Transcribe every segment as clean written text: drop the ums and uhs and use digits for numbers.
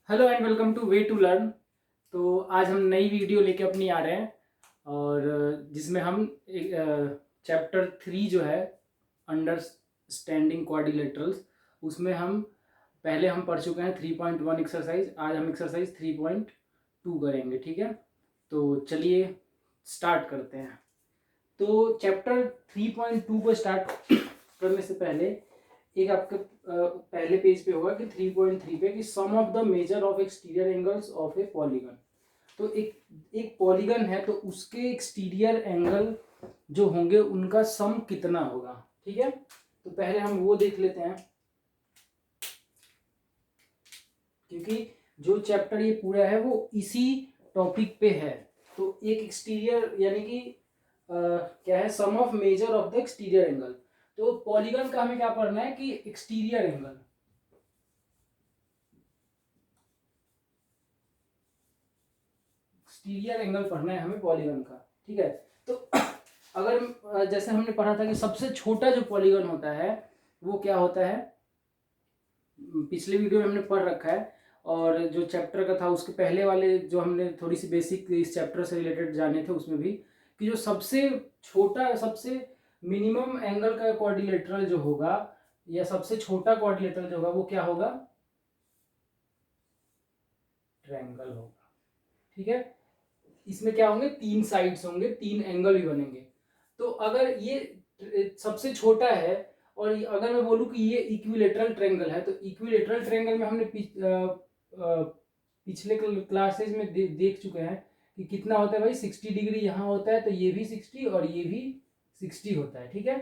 Hello and welcome to way to learn. तो आज हम नई वीडियो लेके अपनी आ रहे हैं और जिसमें हम चैप्टर 3 जो है अंडरस्टैंडिंग क्वाड्रिलेटरल्स, उसमें हम पहले हम पढ़ चुके हैं 3.1 एक्सरसाइज। आज हम एक्सरसाइज 3.2 करेंगे, ठीक है। तो चलिए स्टार्ट करते हैं। तो चैप्टर 3.2 को स्टार्ट करने से पहले एक आपके पहले पेज पे होगा कि 3.3 पे कि sum of the measure of exterior angles of a polygon. तो एक पॉलीगन है तो उसके एक्सटीरियर एंगल जो होंगे उनका सम कितना होगा, ठीक है। तो पहले हम वो देख लेते हैं, क्योंकि जो चैप्टर ये पूरा है वो इसी टॉपिक पे है। तो एक एक्सटीरियर यानी कि क्या है, sum of measure of the exterior angle. तो पॉलीगन का हमें क्या पढ़ना है कि एक्सटीरियर एंगल, एक्सटीरियर एंगल पढ़ना है हमें पॉलीगन का, ठीक है। तो अगर जैसे हमने पढ़ा था कि सबसे छोटा जो पॉलीगन होता है वो क्या होता है, पिछले वीडियो में हमने पढ़ रखा है। और जो चैप्टर का था उसके पहले वाले जो हमने थोड़ी सी बेसिक इस चैप्टर से रिलेटेड जाने थे उसमें भी, कि जो सबसे छोटा सबसे मिनिमम एंगल का क्वाड्रिलेटरल जो होगा या सबसे छोटा क्वाड्रिलेटरल जो होगा वो क्या होगा, ट्रायंगल होगा, ठीक है। इसमें क्या होंगे, 3 साइड्स होंगे, 3 एंगल भी बनेंगे। तो अगर ये सबसे छोटा है और अगर मैं बोलूं कि ये इक्विलेटरल ट्रायंगल है, तो इक्विलेटरल ट्रायंगल में हमने पिछले क्लासेज में देख चुके हैं कि कितना होता है भाई, 60 डिग्री यहाँ होता है, तो ये भी 60 और ये भी 60 होता है, ठीक है।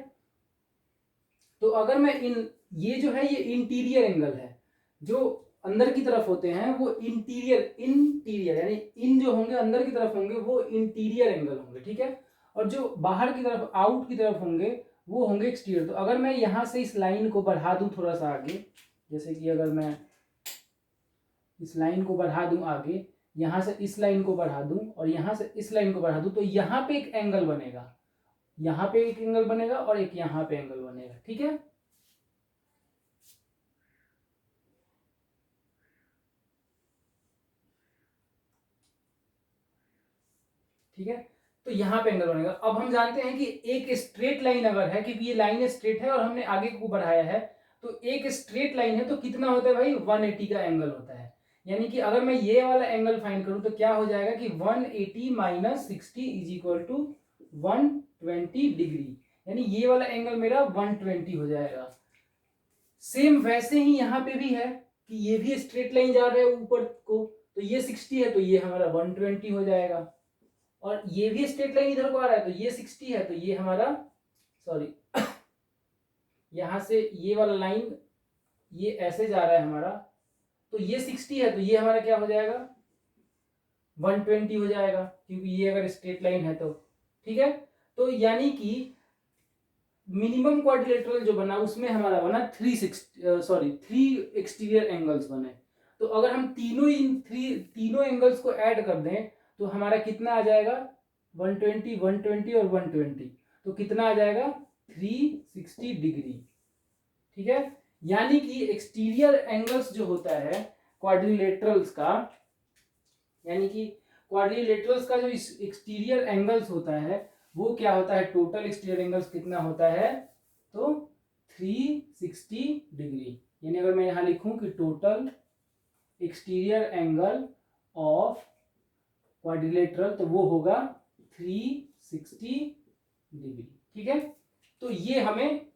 तो अगर मैं ये जो है ये इंटीरियर एंगल है, जो अंदर की तरफ होते हैं वो इंटीरियर इंटीरियर यानी इन जो होंगे अंदर की तरफ होंगे वो इंटीरियर एंगल होंगे, ठीक है। और जो बाहर की तरफ आउट की तरफ होंगे वो होंगे एक्सटीरियर। तो अगर मैं यहाँ से इस लाइन को बढ़ा दूं थोड़ा सा आगे, जैसे कि अगर मैं इस लाइन को बढ़ा दूं आगे, यहाँ से इस लाइन को बढ़ा दूं और यहाँ से इस लाइन को बढ़ा दूं, तो यहाँ पे एक एंगल बनेगा, यहाँ पे एक एंगल बनेगा और एक यहाँ पे एंगल बनेगा, ठीक है। ठीक है, तो यहाँ पे एंगल बनेगा। अब हम जानते हैं कि एक स्ट्रेट लाइन अगर है, क्योंकि ये लाइन स्ट्रेट है और हमने आगे को बढ़ाया है, तो एक स्ट्रेट लाइन है तो कितना होता है भाई, 180 का एंगल होता है। यानी कि अगर मैं ये वाला एंगल फाइंड करूं तो क्या हो जाएगा कि 180 minus 60 is equal to 120 degree, यानी ये वाला एंगल मेरा 120 हो जाएगा। सेम वैसे ही यहाँ पे भी है कि ये भी स्ट्रेट लाइन जा रहा है ऊपर को, तो ये 60 है तो ये हमारा 120 हो जाएगा। और ये भी स्ट्रेट लाइन इधर को आ रहा है तो ये 60 है तो ये हमारा, सॉरी यहां से ये वाला लाइन ये ऐसे जा रहा है हमारा, तो ये 60 है तो ये हमारा क्या हो जाएगा, 120 हो जाएगा, क्योंकि ये अगर स्ट्रेट लाइन है तो, ठीक है। तो यानी कि मिनिमम क्वाड्रिलेटरल जो बना उसमें हमारा बना 3 एक्सटीरियर एंगल्स बने। तो अगर हम तीनों एंगल्स को ऐड कर दें तो हमारा कितना आ जाएगा, 120 120 और 120, तो कितना आ जाएगा 360 डिग्री, ठीक है। यानी कि एक्सटीरियर एंगल्स जो होता है क्वाड्रिलेटरल्स का, यानी कि क्वाड्रिलेटरल्स का जो एक्सटीरियर एंगल्स होता है वो क्या होता है, टोटल एक्सटीरियर एंगल्स कितना होता है, तो 360 डिग्री। यानी अगर मैं यहां लिखूं कि total exterior angle of quadrilateral तो वो होगा 360 डिग्री, ठीक है। तो ये हमें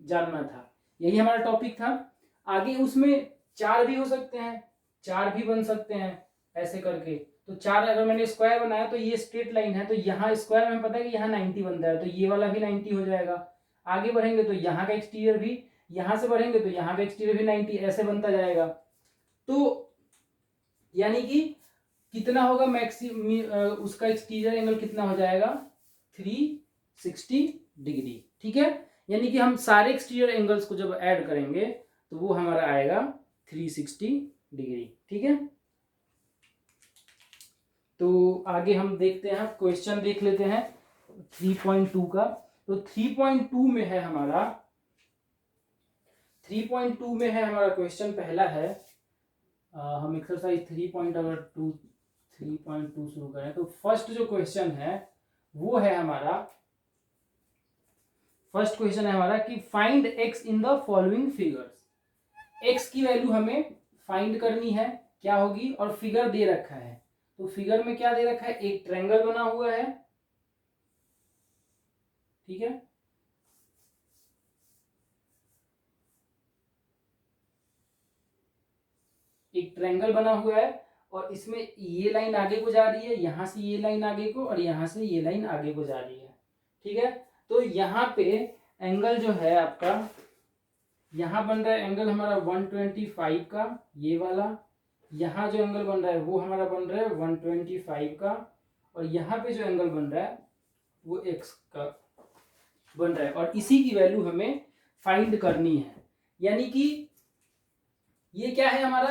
जानना था, यही हमारा टॉपिक था। आगे उसमें 4 भी हो सकते हैं, 4 भी बन सकते हैं ऐसे करके। तो 4 अगर मैंने स्क्वायर बनाया तो ये स्ट्रेट लाइन है तो यहाँ स्क्वायर में पता है कि यहाँ 90 बनता है, तो ये वाला भी 90 हो जाएगा। आगे बढ़ेंगे तो यहाँ का एक्सटीरियर भी, यहाँ से बढ़ेंगे तो यहाँ का एक्सटीरियर भी 90, ऐसे बनता जाएगा। तो यानी कि कितना होगा उसका एक्सटीरियर एंगल कितना हो जाएगा, 360 डिग्री, ठीक है। यानी कि हम सारे एक्सटीरियर एंगल्स को जब ऐड करेंगे तो वो हमारा आएगा 360 डिग्री, ठीक है। तो आगे हम देखते हैं, क्वेश्चन देख लेते हैं 3.2 का। तो 3.2 में है हमारा, 3.2 में है हमारा क्वेश्चन पहला है हम एक्सरसाइज 3.2 शुरू करें तो फर्स्ट जो क्वेश्चन है वो है हमारा, फर्स्ट क्वेश्चन है हमारा कि find x in the following figures. X की वैल्यू हमें फाइंड करनी है, क्या होगी, और फिगर दे रखा है। तो फिगर में क्या दे रखा है, एक ट्रायंगल बना हुआ है, ठीक है, एक ट्रायंगल बना हुआ है और इसमें ये लाइन आगे को जा रही है, यहां से ये लाइन आगे को और यहां से ये लाइन आगे को जा रही है, ठीक है। तो यहाँ पे एंगल जो है आपका, यहाँ बन रहा है एंगल हमारा 125 का, ये वाला। यहाँ जो एंगल बन रहा है वो हमारा बन रहा है 125 का, और यहाँ पे जो एंगल बन रहा है वो x का बन रहा है, और इसी की वैल्यू हमें फाइंड करनी है। यानी कि ये क्या है हमारा,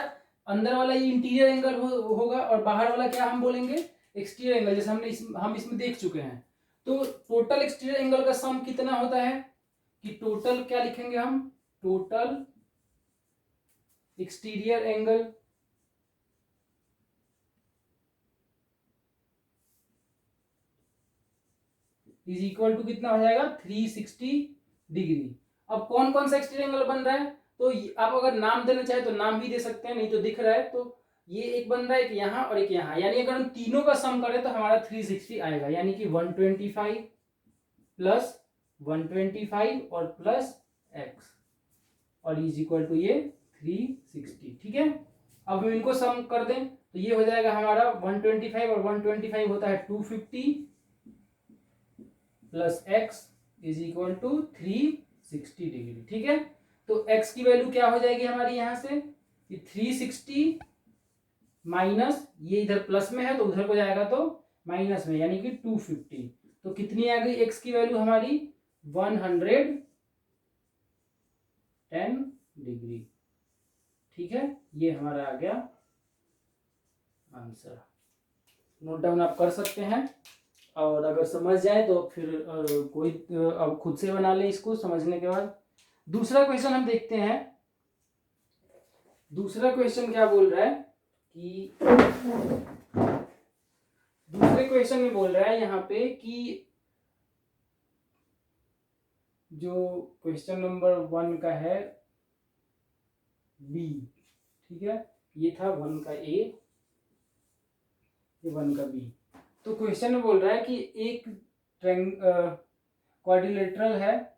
अंदर वाला ये इंटीरियर एंगल होगा और बाहर वाला क्या हम बोलेंगे, एक्सटीरियर एंगल, जैसे हम इसमें देख चुके हैं। तो टोटल एक्सटीरियर एंगल का सम कितना होता है, कि टोटल क्या लिखेंगे हम, total exterior angle is equal to कितना हो जाएगा, 360 डिग्री। अब कौन कौन सा एक्सटीरियर एंगल बन रहा है, तो आप अगर नाम देना चाहे तो नाम भी दे सकते हैं, नहीं तो दिख रहा है तो ये एक बन रहा है, एक यहाँ और एक यहाँ, यानी अगर हम तीनों का सम करें तो हमारा 360 आएगा, यानी कि 125 प्लस 125 और प्लस x और इज इक्वल टू ये 360, ठीक है। अब हम इनको सम कर दें तो ये हो जाएगा हमारा 125 और 125 होता है 250 plus x is equal to 360 degree, ठीक है। तो x की वैल्यू क्या हो जाएगी हमारी यहां से, 360 माइनस, ये इधर प्लस में है तो उधर को जाएगा तो माइनस में, यानी कि 250। तो कितनी आ गई x की वैल्यू हमारी, 110 डिग्री, ठीक है। ये हमारा आ गया आंसर। नोट डाउन आप कर सकते हैं, और अगर समझ जाए तो फिर कोई अब खुद से बना ले इसको समझने के बाद। दूसरा क्वेश्चन हम देखते हैं। दूसरा क्वेश्चन क्या बोल रहा है कि, दूसरे क्वेश्चन में बोल रहा है यहाँ पे कि जो क्वेश्चन नंबर 1 का है बी, ठीक है, ये था 1 का ए, ये 1 का बी। तो क्वेश्चन में बोल रहा है कि एक क्वाड्रिलेटरल है,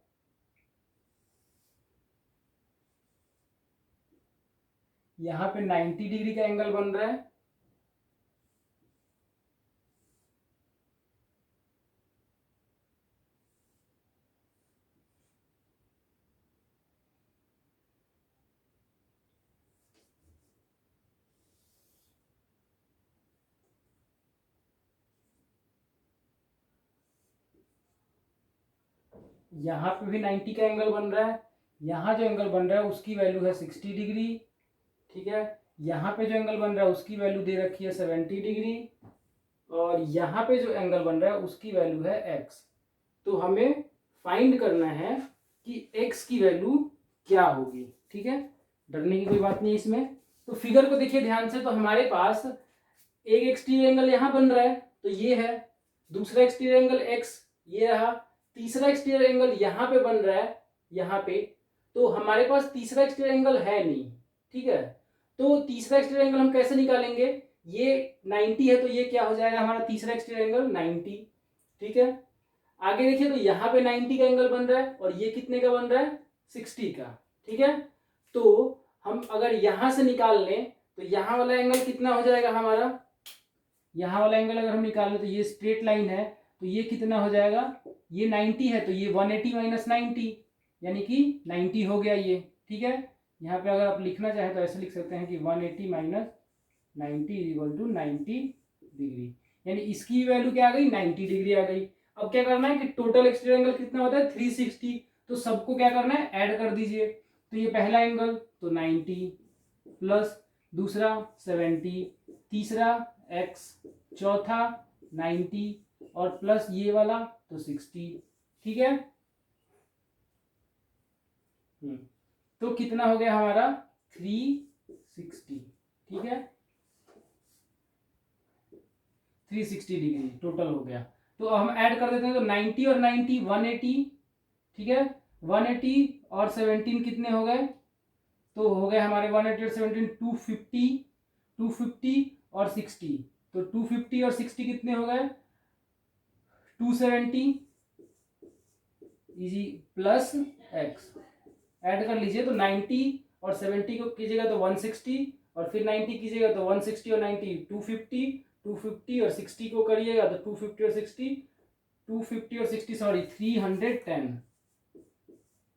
यहाँ पे 90 डिग्री का एंगल बन रहा है, यहाँ पे भी 90 का एंगल बन रहा है, यहाँ जो एंगल बन रहा है उसकी वैल्यू है 60 डिग्री, ठीक है। यहाँ पे जो एंगल बन रहा है उसकी वैल्यू दे रखी है 70 डिग्री, और यहाँ पे जो एंगल बन रहा है उसकी वैल्यू है x। तो हमें फाइंड करना है कि x की वैल्यू क्या होगी, ठीक है, डरने की कोई बात नहीं इसमें। तो फिगर को देखिए ध्यान से, तो हमारे पास एक एक्सटीरियर एंगल यहाँ बन रहा है तो ये है, दूसरा एक्सटीरियर एंगल x ये रहा, तीसरा एक्सटीरियर एंगल यहाँ पे बन रहा है, यहाँ पे। तो हमारे पास तीसरा एक्सटीरियर एंगल है नहीं, ठीक है। तो तीसरा एक्सटीरियर एंगल हम कैसे निकालेंगे, ये 90 है तो ये क्या हो जाएगा हमारा तीसरा एक्सटीरियर एंगल 90, ठीक है। आगे देखिए तो यहाँ पे 90 का एंगल बन रहा है और ये कितने का बन रहा है, 60 का, ठीक है। तो हम अगर यहां से निकाल लें तो यहाँ वाला एंगल कितना हो जाएगा हमारा, यहाँ वाला एंगल अगर हम निकाल लें तो ये स्ट्रेट लाइन है तो ये कितना हो जाएगा, ये 90 है तो ये 180 माइनस 90, यानी कि 90 हो गया ये, ठीक है। यहाँ पे अगर आप लिखना चाहें तो ऐसे लिख सकते हैं कि 180 माइनस 90 इक्वल टू 90 डिग्री, यानी इसकी वैल्यू क्या आ गई, 90 डिग्री आ गई। अब क्या करना है कि टोटल एक्सटीरियर एंगल कितना होता है 360, तो सबको क्या करना है ऐड कर दीजिए। तो ये पहला एंगल तो 90 प्लस दूसरा 70, तीसरा x, चौथा 90 और प्लस ये वाला तो 60, ठीक है। तो कितना हो गया हमारा 360, ठीक है, 360 डिग्री टोटल हो गया। तो अब हम ऐड कर देते हैं, तो 90 और 90 180, ठीक है, 180 और 17 कितने हो गए, तो हो गए हमारे 180 और 17 250, 250 और 60, तो 250 और 60 कितने हो गए 270 इजी प्लस एक्स, ऐड कर लीजिए। तो 90 और 70 को कीजिएगा तो 160, और फिर 90 कीजिएगा तो 160 और 90 250, 250 और 60 को करिएगा तो 250 और 60, 250 और 60 sorry 310,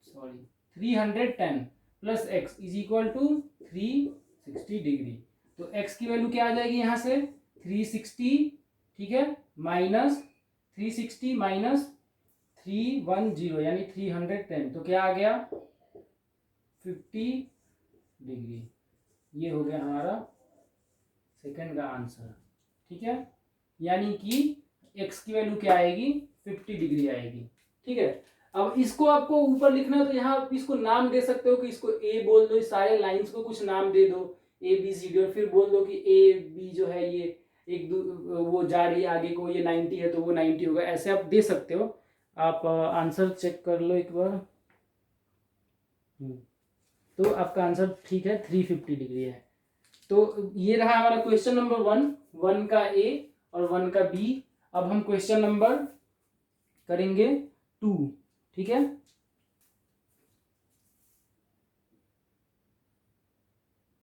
sorry 310 plus x is equal to 360 degree. तो एक्स की वैल्यू क्या आ जाएगी यहाँ से 360, ठीक है, माइनस 360 माइनस 310 यानी 310, तो क्या आ गया 50 डिग्री। ये हो गया हमारा सेकंड का आंसर, ठीक है, यानी कि एक्स की वैल्यू क्या आएगी 50 डिग्री आएगी, ठीक है। अब इसको आपको ऊपर लिखना है तो यहाँ आप इसको नाम दे सकते हो कि इसको ए बोल दो, इस सारे लाइंस को कुछ नाम दे दो ए बी सी डी, और फिर बोल दो कि ए बी जो है ये वो जा रही है आगे को, ये 90 है तो वो 90 होगा, ऐसे आप दे सकते हो। आप आंसर चेक कर लो एक बार। तो आपका आंसर ठीक है 350 डिग्री है। तो ये रहा हमारा क्वेश्चन नंबर 1 का ए और 1 का बी। अब हम क्वेश्चन नंबर करेंगे 2, ठीक है।